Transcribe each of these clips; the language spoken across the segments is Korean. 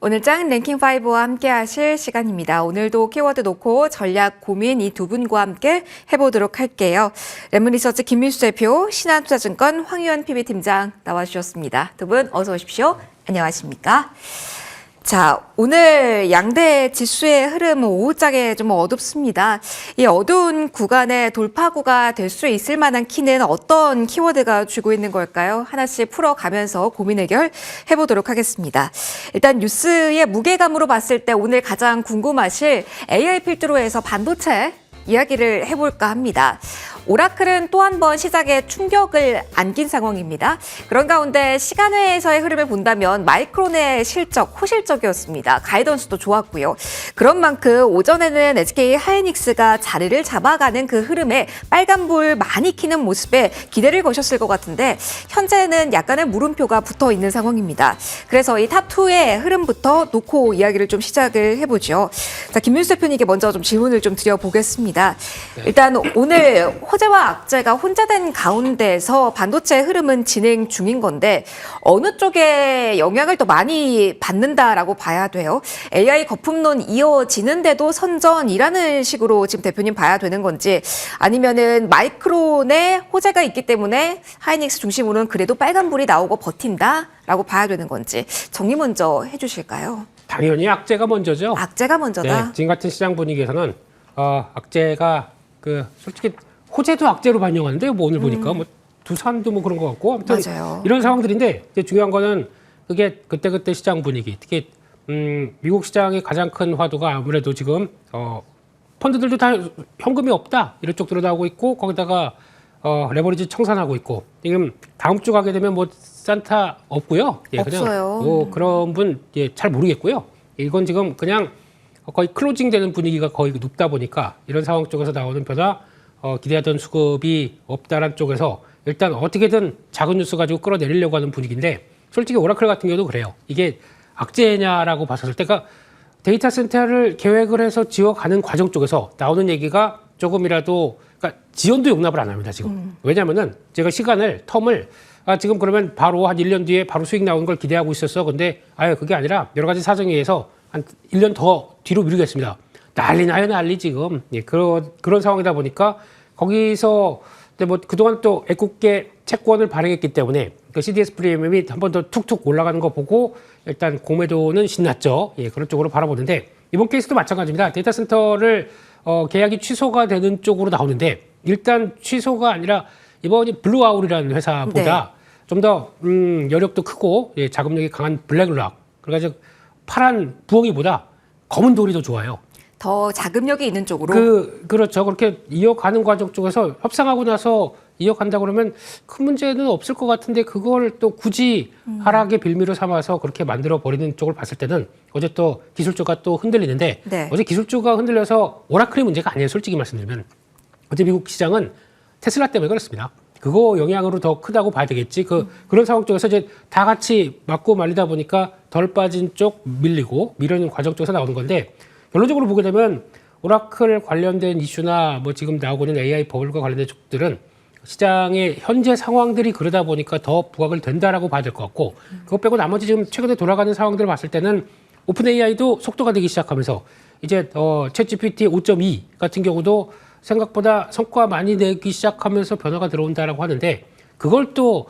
오늘 장 랭킹5와 함께 하실 시간입니다. 오늘도 키워드 놓고 전략 고민 이 두 분과 함께 해보도록 할게요. 랩문리서치 김민수 대표, 신한투자증권 황유한 PB팀장 나와주셨습니다. 두 분 어서 오십시오. 안녕하십니까? 자, 오늘 양대 지수의 흐름은 오후장에 좀 어둡습니다. 이 어두운 구간의 돌파구가 될 수 있을 만한 키는 어떤 키워드가 쥐고 있는 걸까요? 하나씩 풀어가면서 고민 해결 해보도록 하겠습니다. 일단 뉴스의 무게감으로 봤을 때 오늘 가장 궁금하실 AI 필두로 해서 반도체 이야기를 해볼까 합니다. 오라클은 또 한 번 시장에 충격을 안긴 상황입니다. 그런 가운데 시간외에서의 흐름을 본다면 마이크론의 실적, 호실적이었습니다. 가이던스도 좋았고요. 그런 만큼 오전에는 SK 하이닉스가 자리를 잡아가는 그 흐름에 빨간불 많이 켜는 모습에 기대를 거셨을 것 같은데 현재는 약간의 물음표가 붙어 있는 상황입니다. 그래서 이 탑2의 흐름부터 놓고 이야기를 좀 시작을 해보죠. 자, 김민수 대표님께 먼저 좀 질문을 좀 드려보겠습니다. 일단 오늘 호재와 악재가 혼재된 가운데서 반도체 흐름은 진행 중인 건데 어느 쪽에 영향을 더 많이 받는다라고 봐야 돼요? AI 거품론 이어지는데도 선전이라는 식으로 지금 대표님 봐야 되는 건지 아니면은 마이크론에 호재가 있기 때문에 하이닉스 중심으로는 그래도 빨간불이 나오고 버틴다라고 봐야 되는 건지 정리 먼저 해주실까요? 당연히 악재가 먼저죠. 악재가 먼저다. 네, 지금 같은 시장 분위기에서는 악재가 솔직히 호재도 악재로 반영하는데요. 뭐 오늘 보니까 뭐 두산도 뭐 그런 것 같고 아무튼 맞아요. 이런 상황들인데 이제 중요한 거는 그게 그때 시장 분위기. 특히 미국 시장의 가장 큰 화두가 아무래도 지금 펀드들도 다 현금이 없다 이런 쪽으로 나오고 있고 거기다가 레버리지 청산하고 있고 지금 다음 주 가게 되면 뭐 산타 없고요. 예, 없어요. 그냥 뭐 그런 분 잘 모르겠고요. 이건 지금 그냥 거의 클로징되는 분위기가 거의 높다 보니까 이런 상황 쪽에서 나오는 변화 기대하던 수급이 없다는 쪽에서 일단 어떻게든 작은 뉴스 가지고 끌어내리려고 하는 분위기인데 솔직히 오라클 같은 경우도 그래요. 이게 악재냐라고 봤을 때가 데이터 센터를 계획을 해서 지어가는 과정 쪽에서 나오는 얘기가 조금이라도 그러니까 지연도 용납을 안 합니다, 지금. 왜냐면은 제가 텀을 지금 그러면 바로 한 1년 뒤에 바로 수익 나오는 걸 기대하고 있었어. 근데 그게 아니라 여러 가지 사정에 의해서 한 1년 더 뒤로 미루겠습니다. 난리 나요, 난리 지금. 예, 그런 상황이다 보니까 거기서 뭐 그동안 또 애꿎게 채권을 발행했기 때문에 그 CDS 프리미엄이 한 번 더 툭툭 올라가는 거 보고 일단 공매도는 신났죠. 예, 그런 쪽으로 바라보는데 이번 케이스도 마찬가지입니다. 데이터 센터를 계약이 취소가 되는 쪽으로 나오는데 일단 취소가 아니라 이번이 블루아울이라는 회사보다 좀 더 여력도 크고 자금력이 강한 블랙락 그래가지고 파란 부엉이보다 검은 돌이 더 좋아요. 더 자금력이 있는 쪽으로? 그렇죠. 그렇게 이어가는 과정 쪽에서 협상하고 나서 이어간다 그러면 큰 문제는 없을 것 같은데 그걸 또 굳이 하락의 빌미로 삼아서 그렇게 만들어 버리는 쪽을 봤을 때는 어제 또 기술주가 또 흔들리는데 어제 기술주가 흔들려서 오라클의 문제가 아니에요. 솔직히 말씀드리면 어제 미국 시장은 테슬라 때문에 그렇습니다. 그거 영향으로 더 크다고 봐야 되겠지. 그런 상황 쪽에서 이제 다 같이 맞고 말리다 보니까 덜 빠진 쪽 밀리는 과정 쪽에서 나오는 건데 결론적으로 보게 되면 오라클 관련된 이슈나 뭐 지금 나오고 있는 AI 버블과 관련된 쪽들은 시장의 현재 상황들이 그러다 보니까 더 부각을 된다라고 봐야 될 것 같고 그것 빼고 나머지 지금 최근에 돌아가는 상황들을 봤을 때는 오픈 AI도 속도가 되기 시작하면서 이제 챗GPT 5.2 같은 경우도 생각보다 성과 많이 내기 시작하면서 변화가 들어온다라고 하는데 그걸 또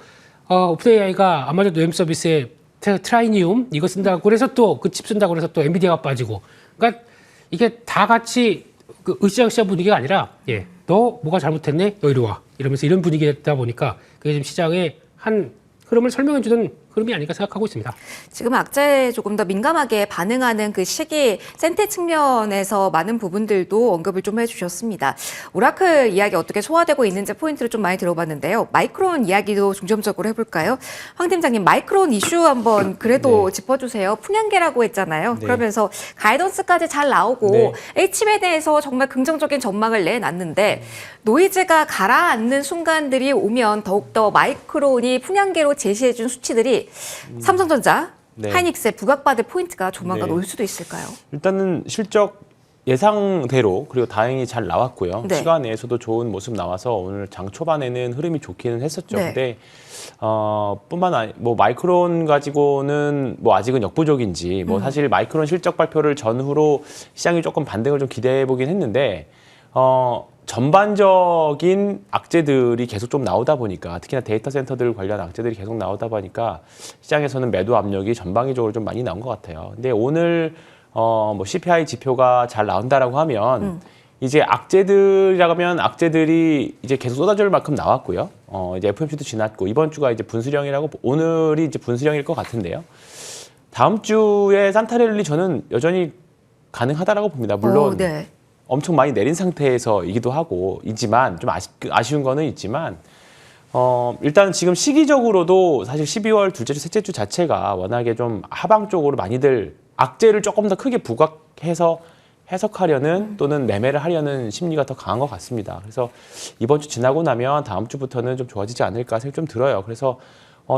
오픈 AI가 아마존 웹 서비스에 트라이니움 이거 쓴다고 그래서 또 그 칩 쓴다고 그래서 또 엔비디아가 빠지고 그러니까 이게 다 같이 으쌰으쌰 분위기가 아니라 너 뭐가 잘못했네? 너 이리 와. 이러면서 이런 분위기다 보니까 그게 지금 시장의 한 흐름을 설명해 주는 흐름이 아닐까 생각하고 있습니다. 지금 악재에 조금 더 민감하게 반응하는 그 시기 센터 측면에서 많은 부분들도 언급을 좀 해주셨습니다. 오라클 이야기 어떻게 소화되고 있는지 포인트를 좀 많이 들어봤는데요. 마이크론 이야기도 중점적으로 해볼까요? 황 팀장님, 마이크론 이슈 한번 그래도 짚어주세요. 풍향계라고 했잖아요. 그러면서 가이던스까지 잘 나오고 칩에 대해서 정말 긍정적인 전망을 내놨는데 노이즈가 가라앉는 순간들이 오면 더욱더 마이크론이 풍향계로 제시해준 수치들이 삼성전자, 하이닉스에 부각받을 포인트가 조만간 올 수도 있을까요? 일단은 실적 예상대로 그리고 다행히 잘 나왔고요. 네. 시간 내에서도 좋은 모습 나와서 오늘 장 초반에는 흐름이 좋기는 했었죠. 네. 근데 뿐만 아니 뭐 마이크론 가지고는 뭐 아직은 역부족인지 뭐 사실 마이크론 실적 발표를 전후로 시장이 조금 반등을 좀 기대해 보긴 했는데 전반적인 악재들이 계속 좀 나오다 보니까 특히나 데이터 센터들 관련 악재들이 계속 나오다 보니까 시장에서는 매도 압력이 전방위적으로 좀 많이 나온 것 같아요. 근데 오늘 뭐 CPI 지표가 잘 나온다라고 하면 이제 악재들이라고 하면 악재들이 이제 계속 쏟아질 만큼 나왔고요. 이제 FOMC도 지났고 이번 주가 이제 분수령이라고 오늘이 이제 분수령일 것 같은데요. 다음 주에 산타랠리 저는 여전히 가능하다라고 봅니다. 물론 네. 엄청 많이 내린 상태에서이기도 하고 있지만 좀 아쉬운 거는 있지만 일단 지금 시기적으로도 사실 12월 둘째 주, 셋째 주 자체가 워낙에 좀 하방 쪽으로 많이들 악재를 조금 더 크게 부각해서 해석하려는 또는 매매를 하려는 심리가 더 강한 것 같습니다. 그래서 이번 주 지나고 나면 다음 주부터는 좀 좋아지지 않을까 생각이 좀 들어요. 그래서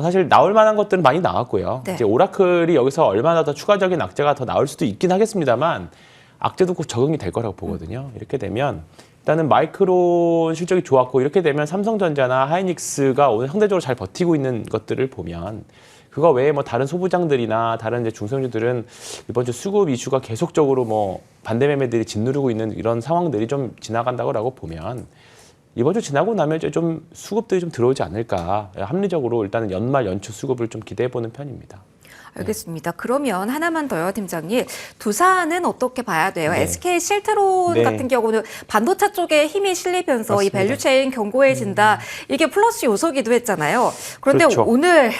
사실 나올 만한 것들은 많이 나왔고요. 네. 이제 오라클이 여기서 얼마나 더 추가적인 악재가 더 나올 수도 있긴 하겠습니다만 악재도 꼭 적응이 될 거라고 보거든요. 이렇게 되면 일단은 마이크론 실적이 좋았고 이렇게 되면 삼성전자나 하이닉스가 오늘 상대적으로 잘 버티고 있는 것들을 보면 그거 외에 뭐 다른 소부장들이나 다른 이제 중성주들은 이번 주 수급 이슈가 계속적으로 뭐 반대 매매들이 짓누르고 있는 이런 상황들이 좀 지나간다고 보면 이번 주 지나고 나면 이제 좀 수급들이 좀 들어오지 않을까. 합리적으로 일단은 연말 연초 수급을 좀 기대해 보는 편입니다. 알겠습니다. 그러면 하나만 더요, 팀장님. 두산은 어떻게 봐야 돼요? 네. SK 실트론 네. 같은 경우는 반도체 쪽에 힘이 실리면서 맞습니다. 이 밸류체인 견고해진다. 이게 플러스 요소기도 했잖아요. 그런데 그렇죠. 오늘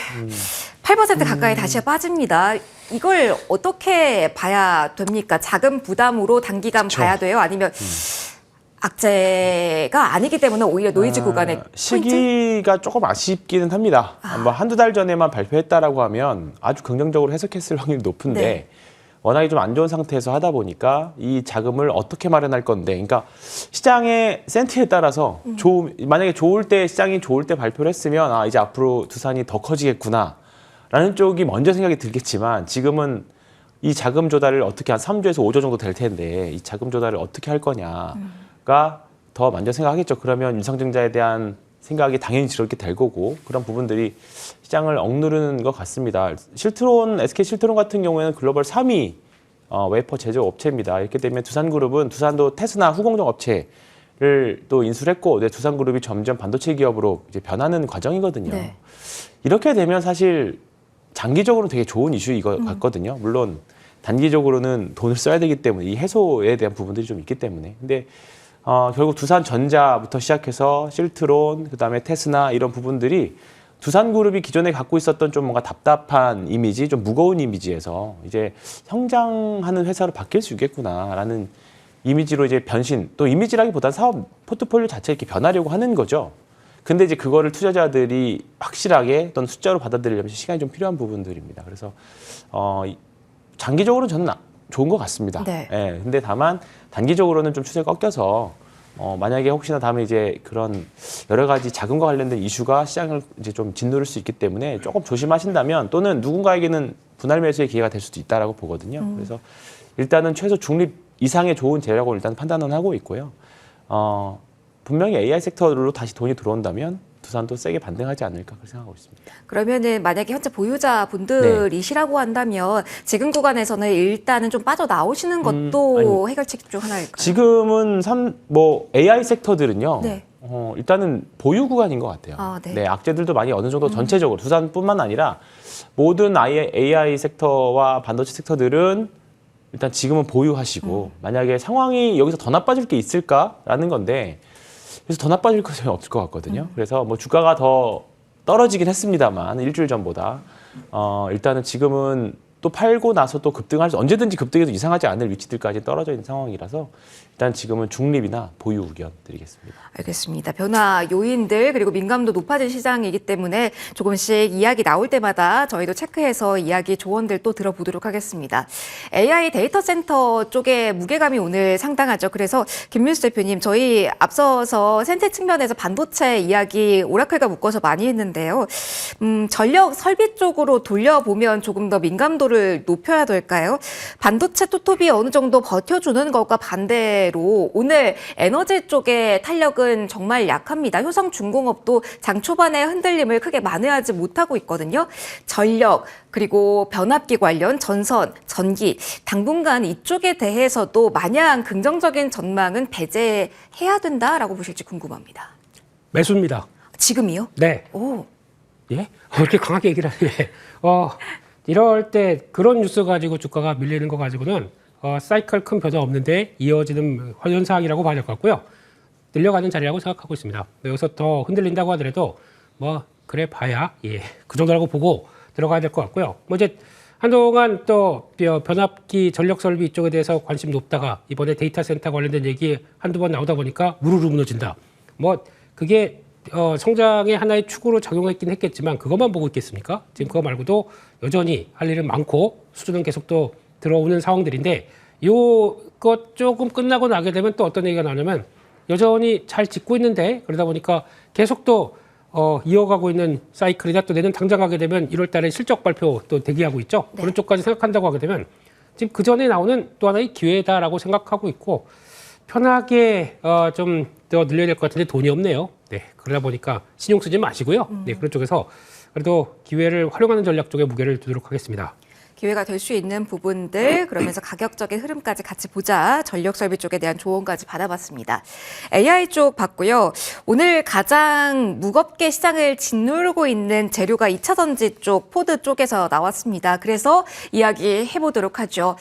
8% 가까이 다시 빠집니다. 이걸 어떻게 봐야 됩니까? 자금 부담으로 단기간 그렇죠. 봐야 돼요? 아니면 악재가 아니기 때문에 오히려 노이즈 구간에 포인트? 시기가 조금 아쉽기는 합니다. 뭐 한두 달 전에만 발표했다라고 하면 아주 긍정적으로 해석했을 확률이 높은데 네. 워낙에 좀 안 좋은 상태에서 하다 보니까 이 자금을 어떻게 마련할 건데, 그러니까 시장의 센티에 따라서 만약에 좋을 때 시장이 좋을 때 발표를 했으면 이제 앞으로 두산이 더 커지겠구나라는 쪽이 먼저 생각이 들겠지만 지금은 이 자금 조달을 어떻게 한 3조에서 5조 정도 될 텐데 이 자금 조달을 어떻게 할 거냐가 더 먼저 생각하겠죠. 그러면 유상증자에 대한 생각이 당연히 그렇게 될 거고 그런 부분들이 시장을 억누르는 것 같습니다. SK 실트론 같은 경우에는 글로벌 3위 웨이퍼 제조 업체입니다. 이렇게 되면 두산그룹은 두산도 테스나 후공정 업체를 또 인수를 했고 두산그룹이 점점 반도체 기업으로 이제 변하는 과정이거든요. 네. 이렇게 되면 사실 장기적으로 되게 좋은 이슈인 것 같거든요. 물론 단기적으로는 돈을 써야 되기 때문에 이 해소에 대한 부분들이 좀 있기 때문에. 근데 결국 두산전자부터 시작해서 실트론, 그다음에 테스나 이런 부분들이 두산그룹이 기존에 갖고 있었던 좀 뭔가 답답한 이미지, 좀 무거운 이미지에서 이제 성장하는 회사로 바뀔 수 있겠구나라는 이미지로 이제 변신, 또 이미지라기보다는 사업 포트폴리오 자체 이렇게 변하려고 하는 거죠. 근데 이제 그거를 투자자들이 확실하게 어떤 숫자로 받아들이려면 시간이 좀 필요한 부분들입니다. 그래서 장기적으로는 저는 좋은 것 같습니다. 네. 예, 근데 다만 단기적으로는 좀 추세가 꺾여서 만약에 혹시나 다음에 이제 그런 여러 가지 자금과 관련된 이슈가 시장을 이제 좀 짓누를 수 있기 때문에 조금 조심하신다면 또는 누군가에게는 분할 매수의 기회가 될 수도 있다라고 보거든요. 그래서 일단은 최소 중립 이상의 좋은 재료라고 일단 판단은 하고 있고요. 분명히 AI 섹터로 다시 돈이 들어온다면 두산도 세게 반등하지 않을까 그렇게 생각하고 있습니다. 그러면은 만약에 현재 보유자분들이시라고 한다면 지금 구간에서는 일단은 좀 빠져나오시는 것도 해결책 중 하나일까요? 지금은 AI 섹터들은요. 네. 일단은 보유 구간인 것 같아요. 네. 악재들도 많이 어느 정도 전체적으로 두산뿐만 아니라 모든 AI 섹터와 반도체 섹터들은 일단 지금은 보유하시고 만약에 상황이 여기서 더 나빠질 게 있을까라는 건데 그래서 더 나빠질 것은 없을 것 같거든요. 그래서 뭐 주가가 더 떨어지긴 했습니다만 일주일 전보다 일단은 지금은 또 팔고 나서 또 급등할 수 언제든지 급등해도 이상하지 않을 위치들까지 떨어져 있는 상황이라서 일단 지금은 중립이나 보유 의견 드리겠습니다. 알겠습니다. 변화 요인들 그리고 민감도 높아진 시장이기 때문에 조금씩 이야기 나올 때마다 저희도 체크해서 이야기 조언들 또 들어보도록 하겠습니다. AI 데이터 센터 쪽에 무게감이 오늘 상당하죠. 그래서 김민수 대표님 저희 앞서서 센테 측면에서 반도체 이야기 오라클과 묶어서 많이 했는데요. 전력 설비 쪽으로 돌려보면 조금 더 민감도를 정도를 높여야 될까요? 반도체 토톱이 어느 정도 버텨주는 것과 반대로 오늘 에너지 쪽의 탄력은 정말 약합니다. 효성중공업도 장 초반에 흔들림을 크게 만회하지 못하고 있거든요. 전력, 그리고 변압기 관련, 전선, 전기, 당분간 이쪽에 대해서도 마냥 긍정적인 전망은 배제해야 된다라고 보실지 궁금합니다. 매수입니다. 지금이요? 네. 오. 예? 이렇게 강하게 얘기를 하네. 이럴 때 그런 뉴스 가지고 주가가 밀리는 거 가지고는 사이클 큰 변화 없는데 이어지는 현상이라고 봐야 될 것 같고요. 늘려가는 자리라고 생각하고 있습니다. 여기서 더 흔들린다고 하더라도 뭐 그래 봐야 그 정도라고 보고 들어가야 될 것 같고요. 뭐 이제 한동안 또 변압기 전력 설비 이쪽에 대해서 관심 높다가 이번에 데이터 센터 관련된 얘기 한두 번 나오다 보니까 무르르 무너진다. 뭐 그게 성장의 하나의 축으로 작용했긴 했겠지만 그것만 보고 있겠습니까? 지금 그거 말고도 여전히 할 일은 많고 수주는 계속 또 들어오는 상황들인데 이것 조금 끝나고 나게 되면 또 어떤 얘기가 나오냐면 여전히 잘 짓고 있는데 그러다 보니까 계속 또 이어가고 있는 사이클이다. 또 내년 당장 가게 되면 1월 달에 실적 발표 또 대기하고 있죠. 네. 그런 쪽까지 생각한다고 하게 되면 지금 그 전에 나오는 또 하나의 기회다라고 생각하고 있고 편하게 좀 더 늘려야 될 것 같은데 돈이 없네요. 네, 그러다 보니까 신용 쓰지 마시고요. 네, 그런 쪽에서 그래도 기회를 활용하는 전략 쪽에 무게를 두도록 하겠습니다. 기회가 될 수 있는 부분들, 그러면서 가격적인 흐름까지 같이 보자. 전력 설비 쪽에 대한 조언까지 받아봤습니다. AI 쪽 봤고요. 오늘 가장 무겁게 시장을 짓누르고 있는 재료가 2차 전지 쪽, 포드 쪽에서 나왔습니다. 그래서 이야기해 보도록 하죠.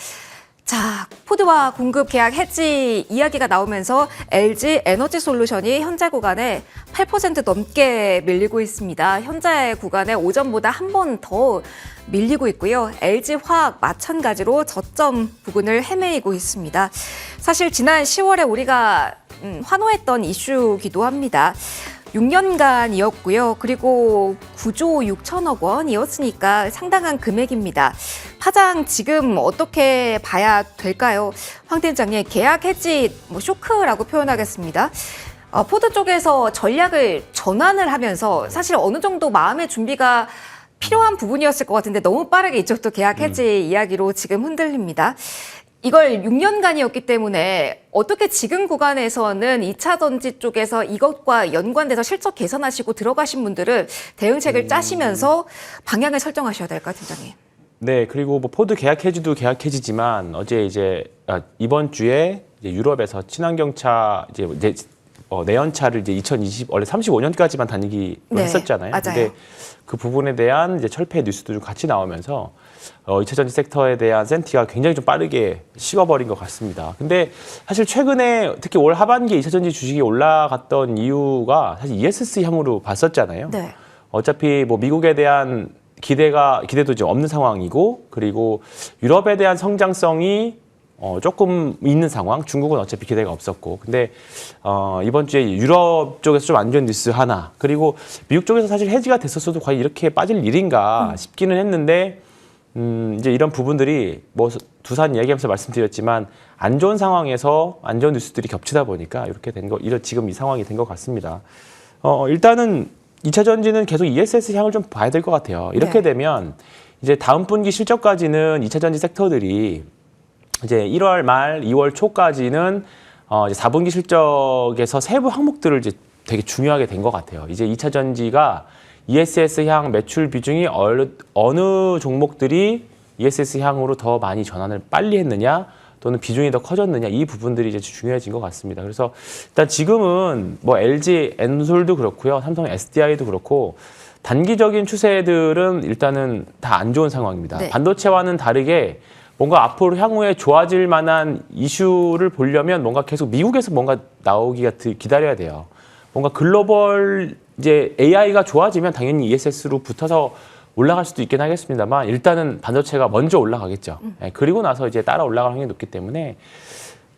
자, 포드와 공급 계약 해지 이야기가 나오면서 LG 에너지 솔루션이 현재 구간에 8% 넘게 밀리고 있습니다. 현재 구간에 오전보다 한 번 더 밀리고 있고요. LG 화학 마찬가지로 저점 부근을 헤매이고 있습니다. 사실 지난 10월에 우리가 환호했던 이슈기도 합니다. 6년간이었고요. 그리고 9조 6천억 원이었으니까 상당한 금액입니다. 파장 지금 어떻게 봐야 될까요? 황 팀장님, 계약 해지 쇼크라고 표현하겠습니다. 포드 쪽에서 전략을 전환을 하면서 사실 어느 정도 마음의 준비가 필요한 부분이었을 것 같은데 너무 빠르게 이쪽도 계약 해지 이야기로 지금 흔들립니다. 이걸 6년간이었기 때문에 어떻게 지금 구간에서는 2차 전지 쪽에서 이것과 연관돼서 실적 개선하시고 들어가신 분들은 대응책을 짜시면서 방향을 설정하셔야 될까요, 팀장님? 네, 그리고 뭐 포드 계약 해지도 계약 해지지만 어제 이번 주에 이제 유럽에서 친환경차 내연차를 이제 2020 원래 35년까지만 다니기로 네, 했었잖아요. 맞아요. 근데 그 부분에 대한 이제 철폐 뉴스도 좀 같이 나오면서 2차 전지 섹터에 대한 센티가 굉장히 좀 빠르게 식어버린 것 같습니다. 근데 사실 최근에 특히 올 하반기에 2차 전지 주식이 올라갔던 이유가 사실 ESS 향으로 봤었잖아요. 네. 어차피 뭐 미국에 대한 기대도 좀 없는 상황이고, 그리고 유럽에 대한 성장성이 조금 있는 상황. 중국은 어차피 기대가 없었고. 근데 이번 주에 유럽 쪽에서 좀 안 좋은 뉴스 하나, 그리고 미국 쪽에서 사실 해지가 됐었어도 과연 이렇게 빠질 일인가 싶기는 했는데 이제 이런 부분들이 뭐 두산 이야기하면서 말씀드렸지만 안 좋은 상황에서 안 좋은 뉴스들이 겹치다 보니까 이렇게 된 지금 이 상황이 된 것 같습니다. 일단은 2차 전지는 계속 ESS 향을 좀 봐야 될 것 같아요. 이렇게 네. 되면 이제 다음 분기 실적까지는 2차 전지 섹터들이 이제 1월 말 2월 초까지는 이제 4분기 실적에서 세부 항목들을 이제 되게 중요하게 된 것 같아요. 이제 2차 전지가 ESS 향 매출 비중이 어느 종목들이 ESS 향으로 더 많이 전환을 빨리 했느냐, 또는 비중이 더 커졌느냐, 이 부분들이 이제 중요해진 것 같습니다. 그래서 일단 지금은 뭐 LG 엔솔도 그렇고요, 삼성 SDI도 그렇고 단기적인 추세들은 일단은 다 안 좋은 상황입니다. 네. 반도체와는 다르게 뭔가 앞으로 향후에 좋아질 만한 이슈를 보려면 뭔가 계속 미국에서 뭔가 나오기가 기다려야 돼요. 뭔가 글로벌 이제 AI가 좋아지면 당연히 ESS로 붙어서 올라갈 수도 있긴 하겠습니다만 일단은 반도체가 먼저 올라가겠죠. 네, 그리고 나서 이제 따라 올라갈 확률이 높기 때문에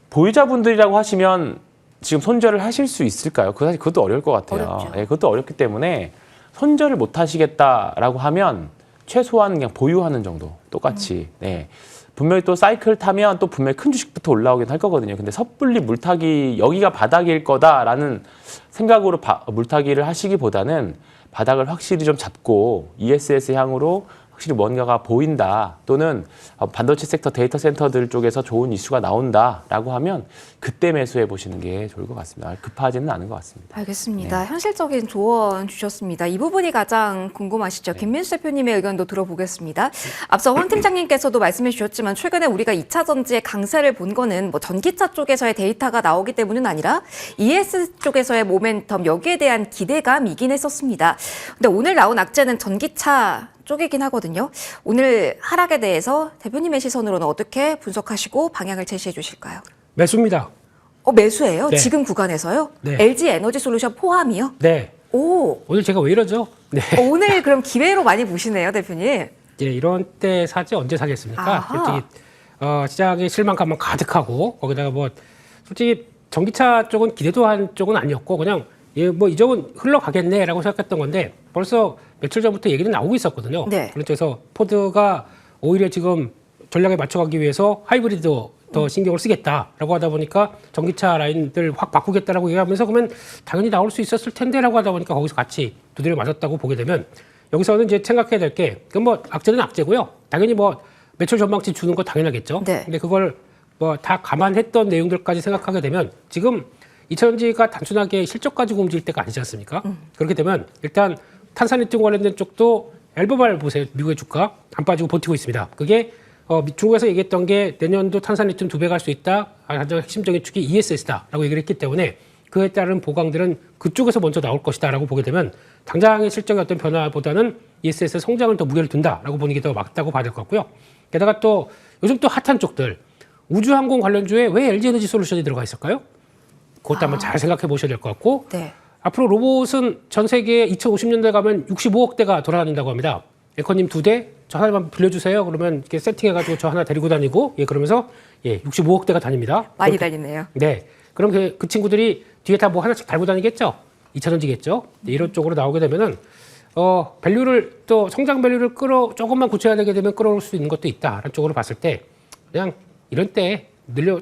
보유자분들이라고 하시면 지금 손절을 하실 수 있을까요? 사실 그것도 어려울 것 같아요. 어렵죠. 네, 그것도 어렵기 때문에 손절을 못 하시겠다라고 하면 최소한 그냥 보유하는 정도 똑같이. 네. 분명히 또 사이클 타면 또 분명히 큰 주식부터 올라오긴 할 거거든요. 근데 섣불리 물타기, 여기가 바닥일 거다라는 생각으로 물타기를 하시기보다는 바닥을 확실히 좀 잡고 ESS 향으로 확실히 뭔가가 보인다 또는 반도체 섹터 데이터 센터들 쪽에서 좋은 이슈가 나온다라고 하면 그때 매수해 보시는 게 좋을 것 같습니다. 급하지는 않은 것 같습니다. 알겠습니다. 현실적인 조언 주셨습니다. 이 부분이 가장 궁금하시죠? 김민수 대표님의 의견도 들어보겠습니다. 앞서 황 팀장님께서도 말씀해 주셨지만 최근에 우리가 2차 전지의 강세를 본 거는 뭐 전기차 쪽에서의 데이터가 나오기 때문은 아니라 ES 쪽에서의 모멘텀 여기에 대한 기대감이긴 했었습니다. 근데 오늘 나온 악재는 전기차 쪽이긴 하거든요. 오늘 하락에 대해서 대표님의 시선으로는 어떻게 분석하시고 방향을 제시해 주실까요? 매수입니다. 매수예요? 네. 지금 구간에서요? 네. LG 에너지 솔루션 포함이요? 네. 오, 오늘 제가 왜 이러죠? 네. 오늘 그럼 기회로 많이 보시네요, 대표님. 예, 이런 때 사지 언제 사겠습니까? 아하. 솔직히 시장에 실망감만 가득하고 거기다가 뭐 솔직히 전기차 쪽은 기대도 한 쪽은 아니었고 그냥 뭐 이 쪽은 흘러가겠네라고 생각했던 건데 벌써 며칠 전부터 얘기는 나오고 있었거든요. 네. 그래서 포드가 오히려 지금 전략에 맞춰가기 위해서 하이브리드 더 신경을 쓰겠다라고 하다 보니까 전기차 라인들 확 바꾸겠다라고 얘기하면서 그러면 당연히 나올 수 있었을 텐데라고 하다 보니까 거기서 같이 두드려 맞았다고 보게 되면 여기서는 이제 생각해야 될 게 그건 뭐 악재는 악재고요. 당연히 뭐 매출 전망치 주는 거 당연하겠죠. 네. 근데 그걸 뭐 다 감안했던 내용들까지 생각하게 되면 지금 이차전지가 단순하게 실적 가지고 움직일 때가 아니지 않습니까? 그렇게 되면 일단 탄산리튬 관련된 쪽도 앨범을 보세요. 미국의 주가 안 빠지고 버티고 있습니다. 그게 중국에서 얘기했던 게 내년도 탄산리튬 2배 갈 수 있다. 가장 핵심적인 축이 ESS다라고 얘기를 했기 때문에 그에 따른 보강들은 그쪽에서 먼저 나올 것이다라고 보게 되면 당장의 실적의 어떤 변화보다는 ESS 성장을 더 무게를 둔다라고 보는 게 더 맞다고 봐야 될 것 같고요. 게다가 또 요즘 또 핫한 쪽들 우주항공 관련주에 왜 LG에너지 솔루션이 들어가 있을까요? 그것도 한번 잘 생각해 보셔야 될 것 같고 네. 앞으로 로봇은 전 세계에 2050년대 가면 65억 대가 돌아다닌다고 합니다. 앵커님 2대, 저 하나만 빌려주세요. 그러면 이렇게 세팅해가지고 저 하나 데리고 다니고, 그러면서 65억 대가 다닙니다. 많이 그렇게, 다니네요. 네. 그럼 그 친구들이 뒤에 다 뭐 하나씩 달고 다니겠죠? 2차전지겠죠? 이런 쪽으로 나오게 되면은 밸류를 또 성장 밸류를 조금만 굳혀야 되게 되면 끌어올 수 있는 것도 있다라는 쪽으로 봤을 때 그냥 이런 때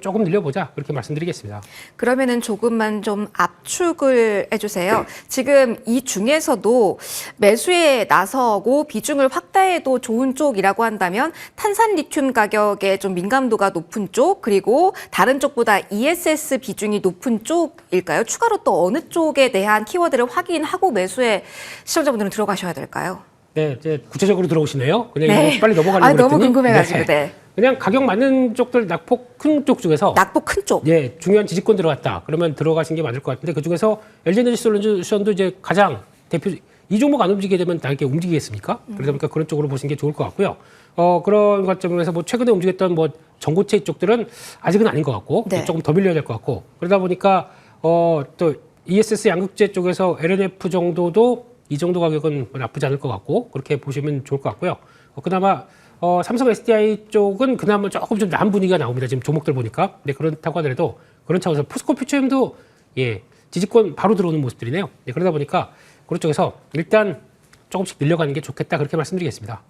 조금 늘려보자 그렇게 말씀드리겠습니다. 그러면은 조금만 좀 압축을 해주세요. 지금 이 중에서도 매수에 나서고 비중을 확대해도 좋은 쪽이라고 한다면 탄산 리튬 가격에 좀 민감도가 높은 쪽 그리고 다른 쪽보다 ESS 비중이 높은 쪽일까요? 추가로 또 어느 쪽에 대한 키워드를 확인하고 매수에 시청자분들은 들어가셔야 될까요? 네, 이제 구체적으로 들어오시네요. 그냥 네. 이거 빨리 넘어가려고 너무 그랬더니. 궁금해가지고. 네. 그냥 가격 맞는 쪽들 낙폭 큰 쪽 중에서 낙폭 큰 쪽. 중요한 지지권 들어갔다. 그러면 들어가신 게 맞을 것 같은데 그 중에서 LG에너지 솔루션도 이제 가장 대표 이 종목 안 움직이게 되면 당연히 움직이겠습니까? 그러다 보니까 그런 쪽으로 보시는 게 좋을 것 같고요. 그런 관점에서 뭐 최근에 움직였던 뭐 전고체 쪽들은 아직은 아닌 것 같고 네. 조금 더 밀려야 될 것 같고 그러다 보니까 또 ESS 양극재 쪽에서 LNF 정도도 이 정도 가격은 뭐 나쁘지 않을 것 같고 그렇게 보시면 좋을 것 같고요. 그나마 삼성 SDI 쪽은 그나마 조금 좀 나은 분위기가 나옵니다. 지금 종목들 보니까. 네, 그렇다고 하더라도 그런 차원에서 포스코 퓨처엠도 지지권 바로 들어오는 모습들이네요. 그러다 보니까 그런 쪽에서 일단 조금씩 늘려가는 게 좋겠다 그렇게 말씀드리겠습니다.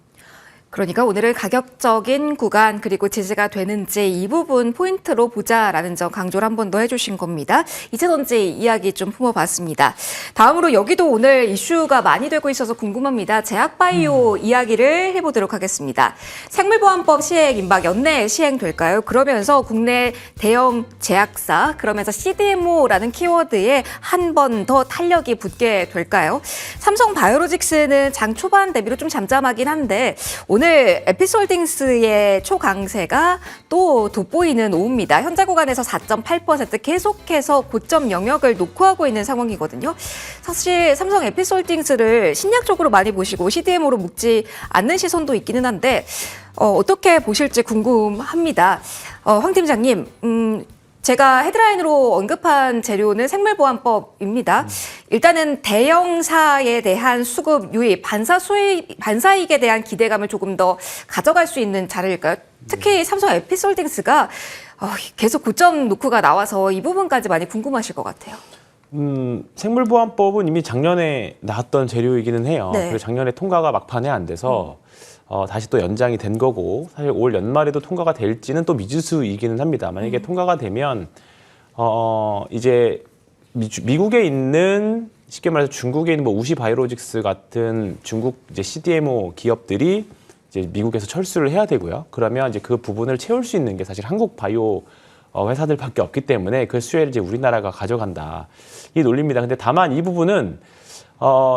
그러니까 오늘은 가격적인 구간 그리고 지지가 되는지 이 부분 포인트로 보자라는 점 강조를 한 번 더 해주신 겁니다. 이차전지 이야기 좀 품어봤습니다. 다음으로 여기도 오늘 이슈가 많이 되고 있어서 궁금합니다. 제약바이오 이야기를 해보도록 하겠습니다. 생물보안법 시행 임박 연내 시행될까요? 그러면서 국내 대형 제약사 그러면서 CDMO라는 키워드에 한 번 더 탄력이 붙게 될까요? 삼성바이오로직스는 장 초반 대비로 좀 잠잠하긴 한데 오늘 에피솔딩스의 초강세가 또 돋보이는 오후입니다. 현재 구간에서 4.8% 계속해서 고점 영역을 녹호하고 있는 상황이거든요. 사실 삼성 에피솔딩스를 신약 쪽으로 많이 보시고 CDMO로 묶지 않는 시선도 있기는 한데 어떻게 보실지 궁금합니다. 황 팀장님, 제가 헤드라인으로 언급한 재료는 생물보안법입니다. 일단은 대형사에 대한 수급 유입, 반사이익에 대한 기대감을 조금 더 가져갈 수 있는 자료일까요? 특히 삼성 에피솔딩스가 계속 고점 노크가 나와서 이 부분까지 많이 궁금하실 것 같아요. 생물보안법은 이미 작년에 나왔던 재료이기는 해요. 네. 그리고 작년에 통과가 막판에 안 돼서 다시 또 연장이 된 거고 사실 올 연말에도 통과가 될지는 또 미지수이기는 합니다. 만약에 통과가 되면 이제 미국에 있는 쉽게 말해서 중국에 있는 뭐 우시 바이오로직스 같은 중국 이제 CDMO 기업들이 이제 미국에서 철수를 해야 되고요. 그러면 이제 그 부분을 채울 수 있는 게 사실 한국 바이오 회사들밖에 없기 때문에 그 수혜를 이제 우리나라가 가져간다. 이 논리입니다. 근데 다만 이 부분은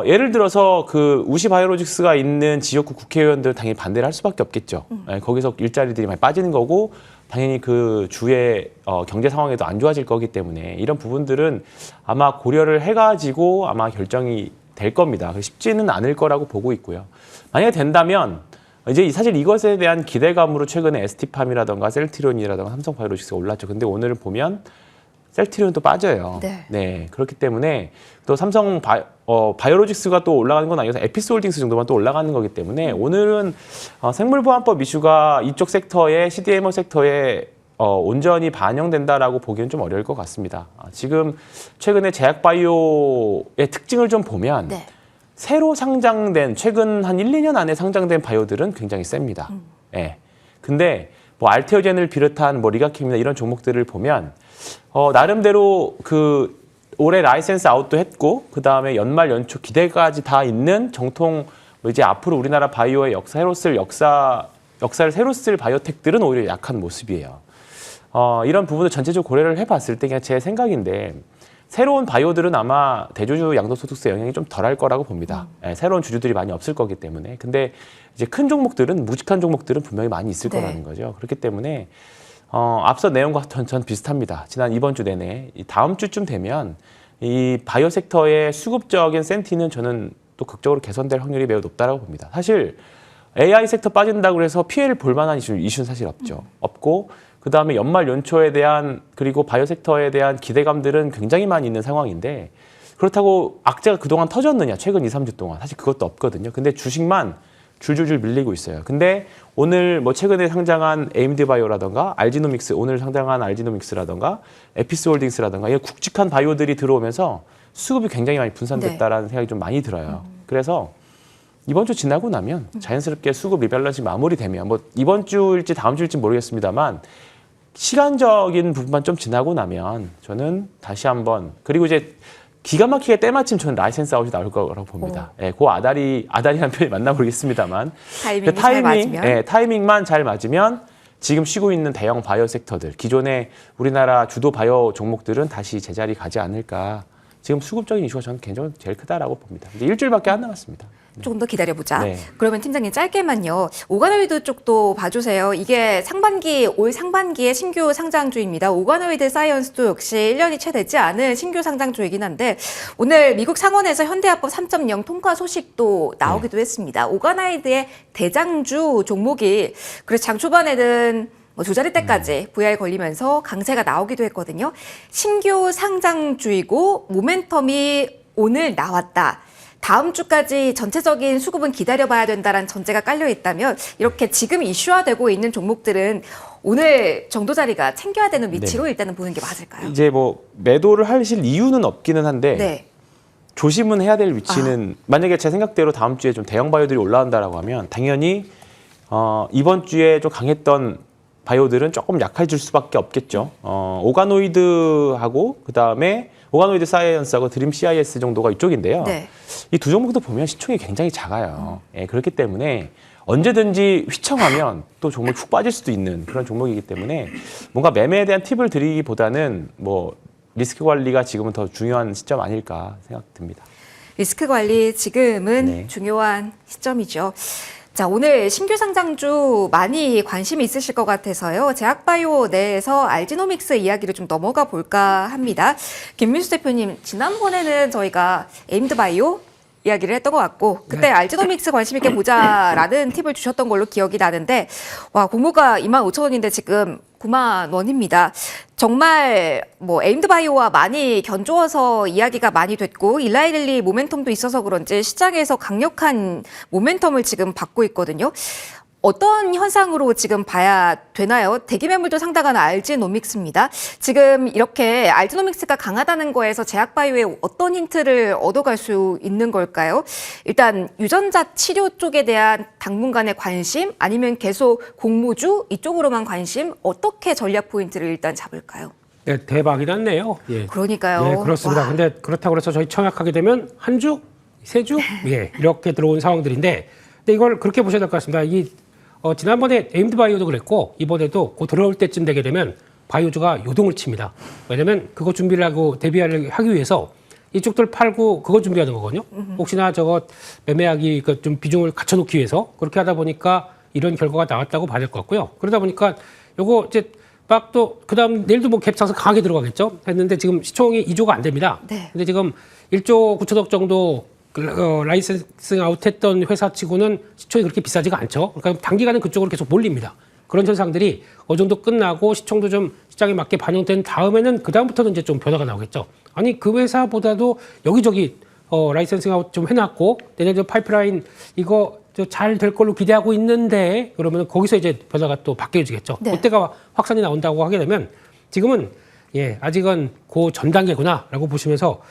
예를 들어서 그 우시 바이오로직스가 있는 지역구 국회의원들은 당연히 반대를 할 수밖에 없겠죠. 거기서 일자리들이 많이 빠지는 거고 당연히 그 주의 경제 상황에도 안 좋아질 거기 때문에 이런 부분들은 아마 고려를 해가지고 아마 결정이 될 겁니다. 쉽지는 않을 거라고 보고 있고요. 만약에 된다면 이제 사실 이것에 대한 기대감으로 최근에 ST팜이라던가 셀트리온이라던가 삼성바이오로직스가 올랐죠. 근데 오늘 보면 셀트리온도 빠져요. 네. 그렇기 때문에 또 삼성 바이오로직스가 또 올라가는 건 아니어서 에피스홀딩스 정도만 또 올라가는 거기 때문에 오늘은 생물보안법 이슈가 이쪽 섹터에 CDMO 섹터에 온전히 반영된다라고 보기는 좀 어려울 것 같습니다. 지금 최근에 제약바이오의 특징을 좀 보면 새로 상장된 최근 한 1, 2년 안에 상장된 바이오들은 굉장히 셉니다. 예. 근데 뭐 알테오젠을 비롯한 뭐 리가킴이나 이런 종목들을 보면 나름대로 그 올해 라이센스 아웃도 했고 그다음에 연말 연초 기대까지 다 있는 정통 뭐 이제 앞으로 우리나라 바이오의 역사를 새로 쓸 바이오텍들은 오히려 약한 모습이에요. 이런 부분을 전체적으로 고려를 해봤을 때 그냥 제 생각인데 새로운 바이오들은 아마 대주주 양도소득세 영향이 좀 덜할 거라고 봅니다. 새로운 주주들이 많이 없을 거기 때문에. 근데 이제 큰 종목들은 묵직한 종목들은 분명히 많이 있을 거라는 거죠. 그렇기 때문에 앞서 내용과 전 비슷합니다. 이번 주 내내 다음 주쯤 되면 이 바이오 섹터의 수급적인 센티는 저는 또 극적으로 개선될 확률이 매우 높다라고 봅니다. 사실 AI 섹터 빠진다고 해서 피해를 볼 만한 이슈는 사실 없죠. 없고 그다음에 연말 연초에 대한 그리고 바이오 섹터에 대한 기대감들은 굉장히 많이 있는 상황인데 그렇다고 악재가 그동안 터졌느냐 최근 2, 3주 동안 사실 그것도 없거든요. 근데 주식만 줄줄줄 밀리고 있어요. 근데 오늘 뭐 최근에 상장한 AMD 바이오라던가 알지노믹스 오늘 상장한 알지노믹스라던가 에피스홀딩스라던가 이런 굵직한 바이오들이 들어오면서 수급이 굉장히 많이 분산됐다라는 생각이 좀 많이 들어요. 그래서 이번 주 지나고 나면 자연스럽게 수급 리밸런싱 마무리되면 뭐 이번 주일지 다음 주일지 모르겠습니다만 시간적인 부분만 좀 지나고 나면 저는 다시 한번 그리고 이제 기가 막히게 때마침 저는 라이센스 아웃이 나올 거라고 봅니다. 예, 그 아다리라는 표현이 맞나 모르겠습니다만 타이밍만 잘 맞으면 지금 쉬고 있는 대형 바이오 섹터들 기존의 우리나라 주도 바이오 종목들은 다시 제자리 가지 않을까. 지금 수급적인 이슈가 저는 개인적으로 제일 크다라고 봅니다. 이제 일주일밖에 안 남았습니다. 조금 더 기다려보자. 그러면 팀장님 짧게만요. 오가노이드 쪽도 봐주세요. 이게 올 상반기에 신규 상장주입니다. 오가노이드 사이언스도 역시 1년이 채 되지 않은 신규 상장주이긴 한데 오늘 미국 상원에서 현대합법 3.0 통과 소식도 나오기도 했습니다. 오가노이드의 대장주 종목이 그래서 장 초반에는 뭐 두 자리 때까지 VR 걸리면서 강세가 나오기도 했거든요. 신규 상장주이고 모멘텀이 오늘 나왔다. 다음 주까지 전체적인 수급은 기다려봐야 된다는 전제가 깔려 있다면 이렇게 지금 이슈화되고 있는 종목들은 오늘 정도 자리가 챙겨야 되는 위치로 일단은 보는 게 맞을까요? 이제 뭐 매도를 하실 이유는 없기는 한데 조심은 해야 될 위치는 만약에 제 생각대로 다음 주에 좀 대형 바이오들이 올라온다라고 하면 당연히 이번 주에 좀 강했던 바이오들은 조금 약해질 수밖에 없겠죠. 오가노이드하고 그다음에 오가노이드 사이언스하고 드림 CIS 정도가 이쪽인데요. 이 두 종목도 보면 시총이 굉장히 작아요. 그렇기 때문에 언제든지 휘청하면 또 종목이 훅 빠질 수도 있는 그런 종목이기 때문에 뭔가 매매에 대한 팁을 드리기보다는 뭐 리스크 관리가 지금은 더 중요한 시점 아닐까 생각됩니다. 리스크 관리 지금은 중요한 시점이죠. 자, 오늘 신규 상장주 많이 관심이 있으실 것 같아서요. 제약바이오 내에서 알지노믹스 이야기를 좀 넘어가 볼까 합니다. 김민수 대표님, 지난번에는 저희가 에임드바이오 이야기를 했던 것 같고 그때 알지노믹스 관심 있게 보자라는 팁을 주셨던 걸로 기억이 나는데 와 공모가 25,000원인데 지금 9만 원입니다. 정말 뭐 에임드바이오와 많이 견주어서 이야기가 많이 됐고 일라이릴리 모멘텀도 있어서 그런지 시장에서 강력한 모멘텀을 지금 받고 있거든요. 어떤 현상으로 지금 봐야 되나요? 대기 매물도 상당한 알지노믹스입니다. 지금 이렇게 알지노믹스가 강하다는 거에서 제약바이오에 어떤 힌트를 얻어갈 수 있는 걸까요? 일단 유전자 치료 쪽에 대한 당분간의 관심 아니면 계속 공모주 이쪽으로만 관심 어떻게 전략 포인트를 일단 잡을까요? 네, 대박이 났네요. 예. 그러니까요. 예, 그렇습니다. 근데 그렇다고 해서 저희 청약하게 되면 한 주, 세 주, 이렇게 들어온 상황들인데 근데 이걸 그렇게 보셔야 될 것 같습니다. 이 지난번에 에임드 바이오도 그랬고 이번에도 곧 들어올 때쯤 되게 되면 바이오주가 요동을 칩니다. 왜냐하면 그거 준비를 하고 대비하기 위해서 이쪽들 팔고 그거 준비하는 거거든요. 혹시나 저거 매매하기 좀 비중을 갖춰놓기 위해서 그렇게 하다 보니까 이런 결과가 나왔다고 봐야 될 것 같고요. 그러다 보니까 요거 이제 막 또 그다음 내일도 뭐 갭 차서 강하게 들어가겠죠. 했는데 지금 시총이 2조가 안 됩니다. 네. 근데 지금 1조 9천억 정도 라이센싱 아웃했던 회사치고는 시총이 그렇게 비싸지가 않죠. 그러니까 단기간은 그쪽으로 계속 몰립니다. 그런 현상들이 어느 정도 끝나고 시총도 좀 시장에 맞게 반영된 다음에는 그 다음부터는 이제 좀 변화가 나오겠죠. 아니 그 회사보다도 여기저기 라이센싱 아웃 좀 해놨고 내년 파이프라인 이거 잘 될 걸로 기대하고 있는데 그러면 거기서 이제 변화가 또 바뀌어지겠죠. 네. 그때가 확산이 나온다고 하게 되면 지금은 아직은 그 전 단계구나라고 보시면서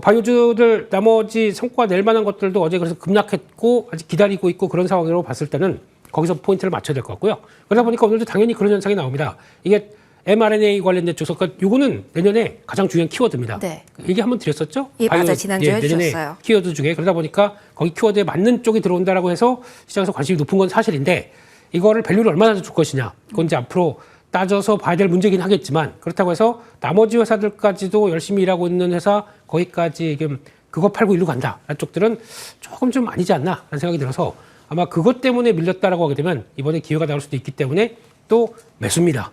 바이오주들 나머지 성과 낼 만한 것들도 어제 그래서 급락했고 아직 기다리고 있고 그런 상황으로 봤을 때는 거기서 포인트를 맞춰야 될 것 같고요. 그러다 보니까 오늘도 당연히 그런 현상이 나옵니다. 이게 mRNA 관련된 쪽서, 그러니까 요거는 내년에 가장 중요한 키워드입니다. 네. 얘기 한번 드렸었죠? 예, 맞아요. 지난주에 내년에 해주셨어요. 키워드 중에 그러다 보니까 거기 키워드에 맞는 쪽이 들어온다라고 해서 시장에서 관심이 높은 건 사실인데 이거를 밸류를 얼마나 줄 것이냐. 그건 이제 앞으로 따져서 봐야 될 문제긴 하겠지만 그렇다고 해서 나머지 회사들까지도 열심히 일하고 있는 회사 거기까지 그거 팔고 일로 간다. 라는 쪽들은 조금 좀 아니지 않나 라는 생각이 들어서 아마 그것 때문에 밀렸다라고 하게 되면 이번에 기회가 나올 수도 있기 때문에 또 매수입니다.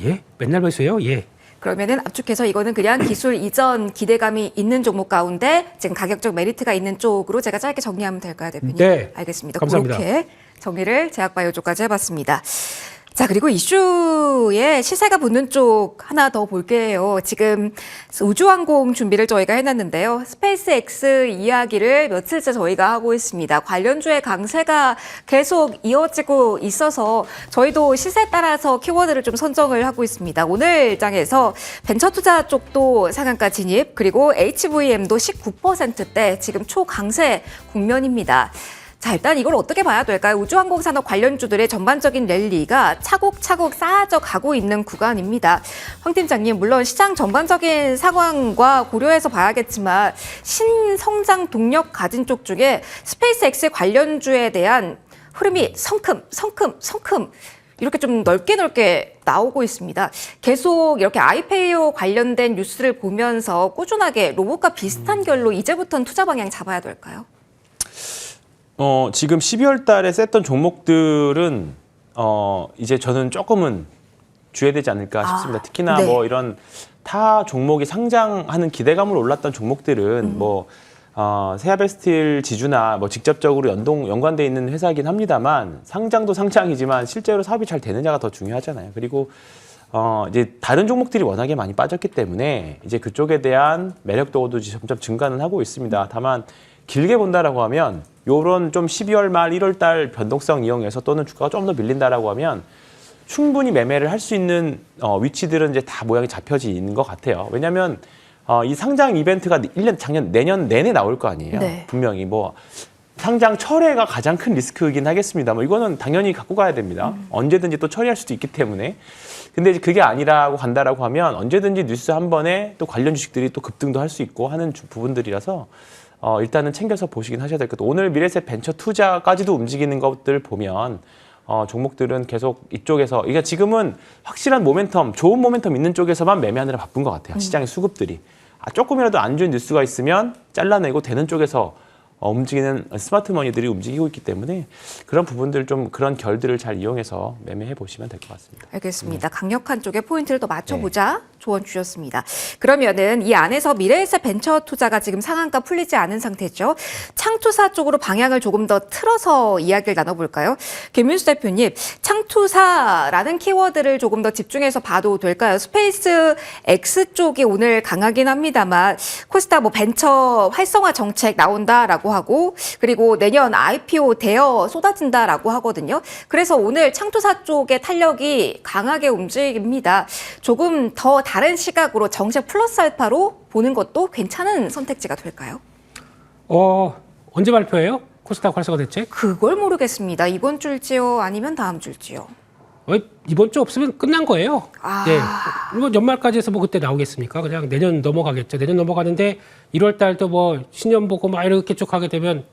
예? 맨날 매수예요? 예. 그러면은 압축해서 이거는 그냥 기술 이전 기대감이 있는 종목 가운데 지금 가격적 메리트가 있는 쪽으로 제가 짧게 정리하면 될까요, 대표님? 네. 알겠습니다. 감사합니다. 그렇게 정리를 제약바이오 쪽까지 해봤습니다. 자, 그리고 이슈에 시세가 붙는 쪽 하나 더 볼게요. 지금 우주항공 준비를 저희가 해놨는데요. 스페이스X 이야기를 며칠째 저희가 하고 있습니다. 관련주의 강세가 계속 이어지고 있어서 저희도 시세에 따라서 키워드를 좀 선정을 하고 있습니다. 오늘 장에서 벤처투자 쪽도 상한가 진입, 그리고 HVM도 19%대 지금 초강세 국면입니다. 자, 일단 이걸 어떻게 봐야 될까요? 우주항공산업 관련주들의 전반적인 랠리가 차곡차곡 쌓아져 가고 있는 구간입니다. 황 팀장님, 물론 시장 전반적인 상황과 고려해서 봐야겠지만 신성장 동력 가진 쪽 중에 스페이스X 관련주에 대한 흐름이 성큼 이렇게 좀 넓게 나오고 있습니다. 계속 이렇게 아이페이오 관련된 뉴스를 보면서 꾸준하게 로봇과 비슷한 결로 이제부터는 투자 방향 잡아야 될까요? 지금 12월 달에 셌던 종목들은 이제 저는 조금은 주의되지 않을까 싶습니다. 특히나 네. 뭐 이런 타 종목이 상장하는 기대감으로 올랐던 종목들은 세아베스틸 지주나 뭐 직접적으로 연관돼 있는 회사이긴 합니다만 상장도 상장이지만 실제로 사업이 잘 되느냐가 더 중요하잖아요. 그리고 이제 다른 종목들이 워낙에 많이 빠졌기 때문에 이제 그쪽에 대한 매력도도 점점 증가는 하고 있습니다. 다만 길게 본다라고 하면 요런 좀 12월 말 1월 달 변동성 이용해서 또는 주가가 좀 더 밀린다라고 하면 충분히 매매를 할 수 있는 위치들은 이제 다 모양이 잡혀지는 것 같아요. 왜냐하면 이 상장 이벤트가 내년 내내 나올 거 아니에요. 네. 분명히 뭐 상장 철회가 가장 큰 리스크이긴 하겠습니다. 뭐 이거는 당연히 갖고 가야 됩니다. 언제든지 또 처리할 수도 있기 때문에. 근데 이제 그게 아니라고 간다라고 하면 언제든지 뉴스 한 번에 또 관련 주식들이 또 급등도 할 수 있고 하는 부분들이라서 일단은 챙겨서 보시긴 하셔야 될 것 같아요. 오늘 미래세 벤처 투자까지도 움직이는 것들 보면 종목들은 계속 이쪽에서 이게 지금은 확실한 모멘텀, 좋은 모멘텀 있는 쪽에서만 매매하느라 바쁜 것 같아요. 시장의 수급들이. 조금이라도 안 좋은 뉴스가 있으면 잘라내고 되는 쪽에서 움직이는 스마트 머니들이 움직이고 있기 때문에 그런 부분들 좀 그런 결들을 잘 이용해서 매매해 보시면 될 것 같습니다. 알겠습니다. 강력한 쪽에 포인트를 더 맞춰보자 조언 주셨습니다. 그러면은 이 안에서 미래에셋 벤처 투자가 지금 상한가 풀리지 않은 상태죠. 창투사 쪽으로 방향을 조금 더 틀어서 이야기를 나눠볼까요? 김윤수 대표님, 창투사라는 키워드를 조금 더 집중해서 봐도 될까요? 스페이스 X 쪽이 오늘 강하긴 합니다만 코스닥 뭐 벤처 활성화 정책 나온다라고 하고 그리고 내년 IPO 대여 쏟아진다라고 하거든요. 그래서 오늘 창투사 쪽의 탄력이 강하게 움직입니다. 조금 더 다른 시각으로 정책 플러스 알파로 보는 것도 괜찮은 선택지가 될까요? 언제 발표해요? 코스닥 활성화 대책? 그걸 모르겠습니다. 이번 주일지요? 아니면 다음 주일지요? 이번 주 없으면 끝난 거예요. 아. 네. 이번 연말까지 해서 뭐 그때 나오겠습니까? 그냥 내년 넘어가겠죠. 내년 넘어가는데 1월 달도 뭐 신년 보고 막 이렇게 쭉 하게 되면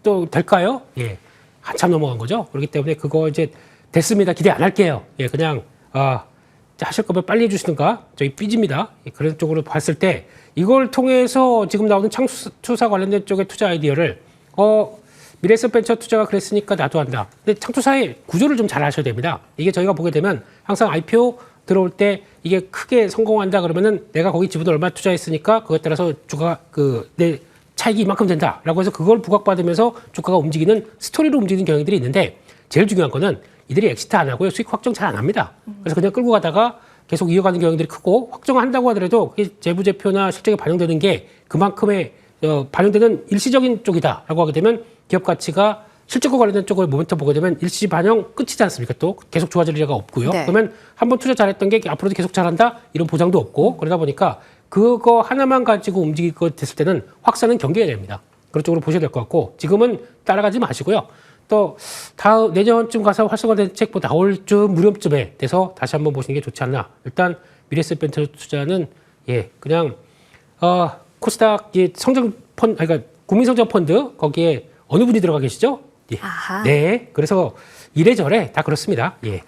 또 될까요? 예. 한참 넘어간 거죠. 그렇기 때문에 그거 이제 됐습니다. 기대 안 할게요. 예, 그냥 하실 거면 빨리 해주시든가 저희 삐집니다. 예, 그런 쪽으로 봤을 때 이걸 통해서 지금 나오는 창투사 관련된 쪽의 투자 아이디어를 미래에셋 벤처 투자가 그랬으니까 나도 한다. 근데 창투사의 구조를 좀 잘 아셔야 됩니다. 이게 저희가 보게 되면 항상 IPO 들어올 때 이게 크게 성공한다 그러면은 내가 거기 지분을 얼마 투자했으니까 그것에 따라서 주가 내 차익이 이만큼 된다라고 해서 그걸 부각받으면서 주가가 움직이는 스토리로 움직이는 경향들이 있는데 제일 중요한 거는 이들이 엑시트 안 하고요. 수익 확정 잘 안 합니다. 그래서 그냥 끌고 가다가 계속 이어가는 경향들이 크고 확정한다고 하더라도 재부제표나 실적에 반영되는 게 그만큼의 반영되는 일시적인 쪽이다라고 하게 되면 기업 가치가 실적과 관련된 쪽을 모멘텀 보게 되면 일시 반영 끝이지 않습니까? 또 계속 좋아질 리가 없고요. 네. 그러면 한번 투자 잘했던 게 앞으로도 계속 잘한다 이런 보장도 없고 그러다 보니까 그거 하나만 가지고 움직일 것 됐을 때는 확산은 경계해야 됩니다. 그런 쪽으로 보셔야 될 것 같고 지금은 따라가지 마시고요. 또 내년쯤 가서 활성화 대책 나올 무렵쯤에 돼서 다시 한번 보시는 게 좋지 않나. 일단 미래에셋 벤처 투자는 그냥 코스닥 성장 펀드, 그러니까 국민성장 펀드 거기에 어느 분이 들어가 계시죠? 예. 아하. 네, 그래서 이래저래 다 그렇습니다. 예.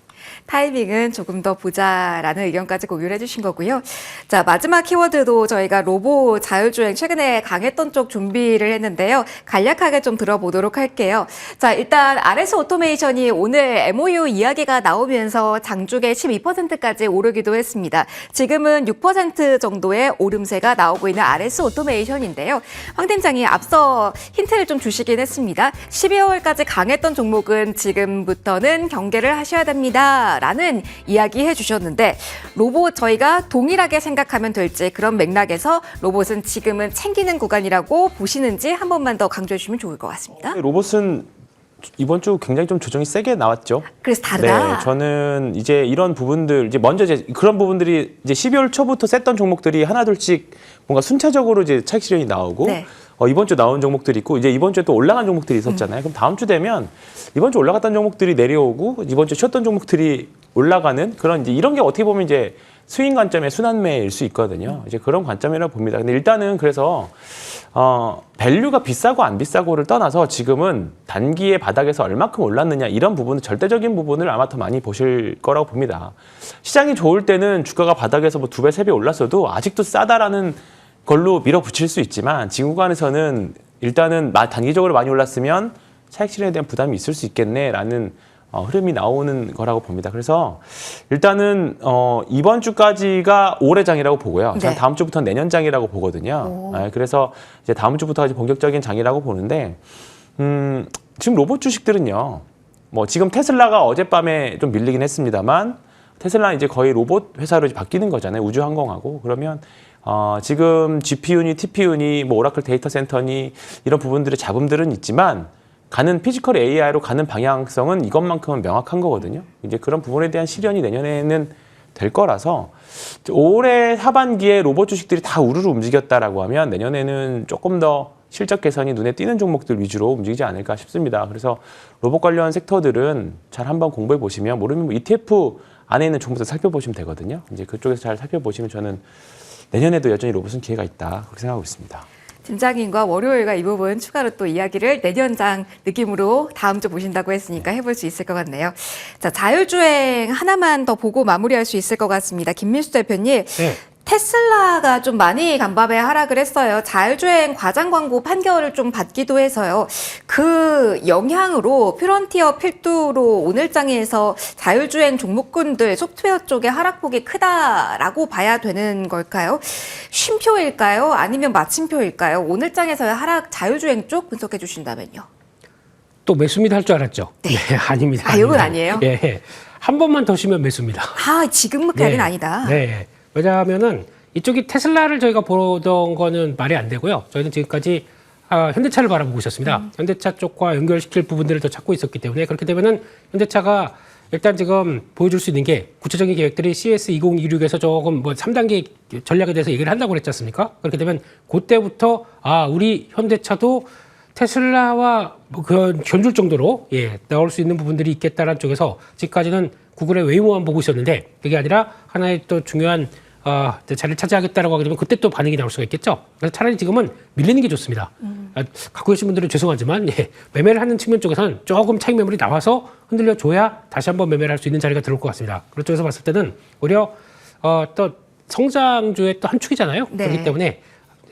타이밍은 조금 더 보자라는 의견까지 공유를 해주신 거고요. 자, 마지막 키워드도 저희가 로봇 자율주행 최근에 강했던 쪽 준비를 했는데요. 간략하게 좀 들어보도록 할게요. 자, 일단 RS 오토메이션이 오늘 MOU 이야기가 나오면서 장중에 12%까지 오르기도 했습니다. 지금은 6% 정도의 오름세가 나오고 있는 RS 오토메이션인데요. 황 팀장이 앞서 힌트를 좀 주시긴 했습니다. 12월까지 강했던 종목은 지금부터는 경계를 하셔야 됩니다. 라는 이야기 해주셨는데 로봇 저희가 동일하게 생각하면 될지 그런 맥락에서 로봇은 지금은 챙기는 구간이라고 보시는지 한 번만 더 강조해 주시면 좋을 것 같습니다. 로봇은 이번 주 굉장히 좀 조정이 세게 나왔죠. 그래서 다르다. 네, 저는 이제 이런 부분들 이제 먼저 그런 부분들이 이제 12월 초부터 셌던 종목들이 하나둘씩 뭔가 순차적으로 이제 차익 실현이 나오고 네. 이번 주 나온 종목들이 있고 이제 이번 주에 또 올라간 종목들이 있었잖아요. 그럼 다음 주 되면 이번 주 올라갔던 종목들이 내려오고 이번 주 쉬었던 종목들이 올라가는 그런 이제 이런 게 어떻게 보면 이제 스윙 관점의 순환매일 수 있거든요. 이제 그런 관점이라고 봅니다. 근데 일단은 그래서 밸류가 비싸고 안 비싸고를 떠나서 지금은 단기의 바닥에서 얼마큼 올랐느냐 이런 부분은 절대적인 부분을 아마 더 많이 보실 거라고 봅니다. 시장이 좋을 때는 주가가 바닥에서 뭐 2배, 3배 올랐어도 아직도 싸다라는 걸로 밀어붙일 수 있지만 지금 구간에서는 일단은 단기적으로 많이 올랐으면 차익 실현에 대한 부담이 있을 수 있겠네라는 흐름이 나오는 거라고 봅니다. 그래서 일단은 이번 주까지가 올해 장이라고 보고요. 네. 저는 다음 주부터는 내년 장이라고 보거든요. 그래서 이제 다음 주부터 본격적인 장이라고 보는데 지금 로봇 주식들은요. 뭐 지금 테슬라가 어젯밤에 좀 밀리긴 했습니다만 테슬라는 이제 거의 로봇 회사로 이제 바뀌는 거잖아요. 우주항공하고 그러면 지금 GPU니 TPU니 뭐 오라클 데이터 센터니 이런 부분들의 잡음들은 있지만 가는 피지컬 AI로 가는 방향성은 이것만큼은 명확한 거거든요. 이제 그런 부분에 대한 실현이 내년에는 될 거라서 올해 하반기에 로봇 주식들이 다 우르르 움직였다라고 하면 내년에는 조금 더 실적 개선이 눈에 띄는 종목들 위주로 움직이지 않을까 싶습니다. 그래서 로봇 관련 섹터들은 잘 한번 공부해 보시면 모르면 뭐 ETF 안에 있는 종목들 살펴보시면 되거든요. 이제 그쪽에서 잘 살펴보시면 저는 내년에도 여전히 로봇은 기회가 있다 그렇게 생각하고 있습니다. 팀장님과 월요일과 이 부분 추가로 또 이야기를 내년장 느낌으로 다음 주 보신다고 했으니까 해볼 수 있을 것 같네요. 자, 자율주행 하나만 더 보고 마무리할 수 있을 것 같습니다. 김민수 대표님. 네. 테슬라가 좀 많이 간밤에 하락을 했어요. 자율주행 과장 광고 판결을 좀 받기도 해서요. 그 영향으로 프론티어 필두로 오늘장에서 자율주행 종목군들 소프트웨어 쪽에 하락폭이 크다라고 봐야 되는 걸까요? 쉼표일까요? 아니면 마침표일까요? 오늘장에서의 하락 자율주행 쪽 분석해 주신다면요. 또 매수입니다 할 줄 알았죠? 네. 아닙니다. 아, 이건 아니에요? 예. 한 번만 더 쉬면 매수입니다. 아, 지금까지는 아니다. 네. 왜냐하면은 이쪽이 테슬라를 저희가 보던 거는 말이 안 되고요. 저희는 지금까지 현대차를 바라보고 있었습니다. 현대차 쪽과 연결시킬 부분들을 더 찾고 있었기 때문에 그렇게 되면은 현대차가 일단 지금 보여줄 수 있는 게 구체적인 계획들이 CS 2026에서 조금 뭐 3단계 전략에 대해서 얘기를 한다고 그랬지 않습니까? 그렇게 되면 그때부터 우리 현대차도 테슬라와 견줄 정도로 나올 수 있는 부분들이 있겠다라는 쪽에서 지금까지는 구글의 웨이모만 보고 있었는데 그게 아니라 하나의 또 중요한 자리를 차지하겠다라고 하게 되면 그때 또 반응이 나올 수가 있겠죠. 그래서 차라리 지금은 밀리는 게 좋습니다. 갖고 계신 분들은 죄송하지만 예, 매매를 하는 측면 쪽에서는 조금 차익 매물이 나와서 흔들려 줘야 다시 한번 매매를 할 수 있는 자리가 들어올 것 같습니다. 그런 쪽에서 봤을 때는 오히려 또 성장주의 또 한 축이잖아요. 네. 그렇기 때문에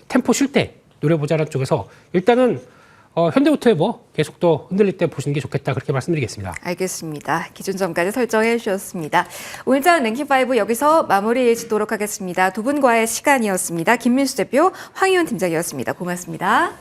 템포 쉴 때 노려보자는 쪽에서 일단은 현대모터에버 계속 또 흔들릴 때 보시는 게 좋겠다 그렇게 말씀드리겠습니다. 알겠습니다. 기준점까지 설정해 주셨습니다. 오늘장 랭킹5 여기서 마무리 짓도록 하겠습니다. 두 분과의 시간이었습니다. 김민수 대표, 황희훈 팀장이었습니다. 고맙습니다.